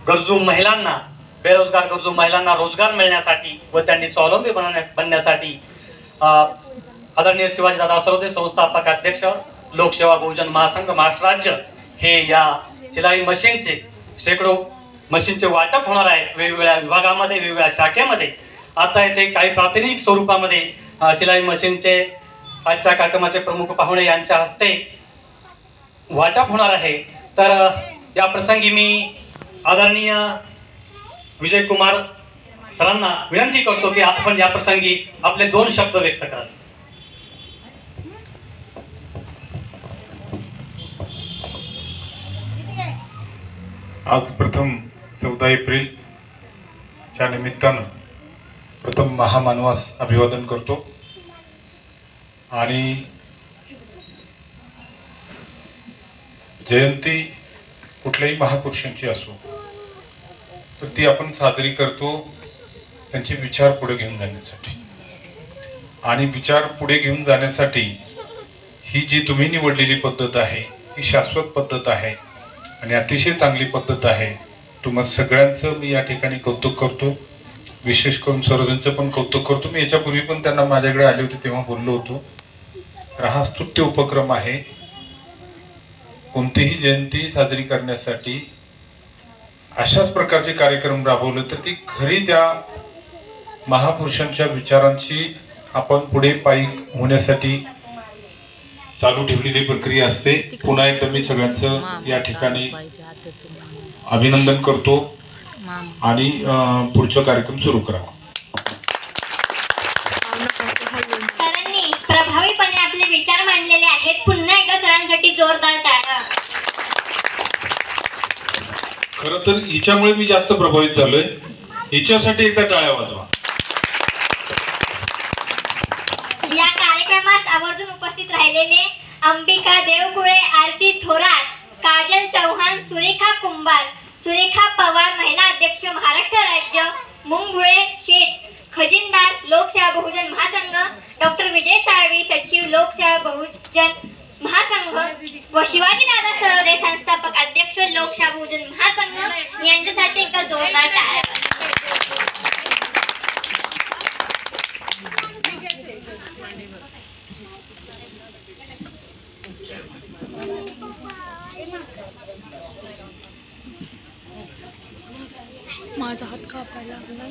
गरजू महिलांना, बेरोजगार गरजू महिलांना रोजगार मिळण्यासाठी व त्यांनी स्वावलंबी बनण्यासाठी आदरणीय शिवाजीदादा सरोदे संस्थापक अध्यक्ष लोकसेवा बहुजन महासंघ महाराष्ट्र राज्य हे या शिलाई मशीनचे शेकडो मशीनचे वाटप होणार आहे वेगवेगळ्या विभागामध्ये, वेगवेगळ्या शाखेमध्ये. आता येथे काही प्रातिनिधिक स्वरूपामध्ये शिलाई मशीनचे आजच्या कार्यक्रमाचे प्रमुख पाहुणे यांच्या हस्ते वाटप होणार आहे. तर या प्रसंगी मी आदरणीय विजय कुमार सरांना विनंती करतो की आपण या प्रसंगी आपले 2 शब्द व्यक्त करा. आज प्रथम 14 एप्रिलच्या निमित्तानं प्रथम महामानवास अभिवादन करतो आणि जयंती कुठल्याही महापुरुषांची असो तर ती आपण साजरी करतो त्यांचे विचार पुढे घेऊन जाण्यासाठी. आणि विचार पुढे घेऊन जाण्यासाठी ही जी तुम्ही निवडलेली पद्धत आहे ही शाश्वत पद्धत आहे आणि अतिशय चांगली पद्धत आहे. तुम्हा सगळ्यांचं मी या ठिकाणी कौतुक करतो, विशेष करून सरोदयांचं पण कौतुक करतो. मी याच्यापूर्वी पण त्यांना माझ्याकडे आले होते तेव्हा बोललो होतो. तर हा स्तुत्य उपक्रम आहे. कोणतीही जयंती साजरी करण्यासाठी अशाच प्रकारचे कार्यक्रम राबवले तर ती खरी त्या महापुरुषांच्या विचारांची आपण पुढे पायी होण्यासाठी चालू ठेवलेली प्रक्रिया असते. पुन्हा एकदा मी सगळ्यांचं या ठिकाणी अभिनंदन करतो आणि पुढचा कार्यक्रम सुरू करावा. सरांनी प्रभावीपणे आपले विचार मांडलेले आहेत. पुन्हा एकदा सरांसाठी जोरदार टाळ्या. खरं तर हिच्यामुळे मी जास्त प्रभावित झालोय. हिच्यासाठी एकदा टाळ्या वाजवा. या कार्यक्रमात आवर्जून उपस्थित राहिलेले अंबिका देवकुळे, आरती थोरात, काजल चव्हाण, सुरेखा कुंभार, सुरेखा पवार महिला अध्यक्ष महाराष्ट्र राज्य, मुंगुळे शेठ खजिनदार लोकसेवा बहुजन महासंघ, डॉक्टर विजय साळवी सचिव लोकसेवा बहुजन महासंघ व शिवाजीदादा सरोदे संस्थापक अध्यक्ष लोकसेवा बहुजन महासंघ यांच्यासाठी एक जोरदार टाळ्या. माझा हात कापायला लागला.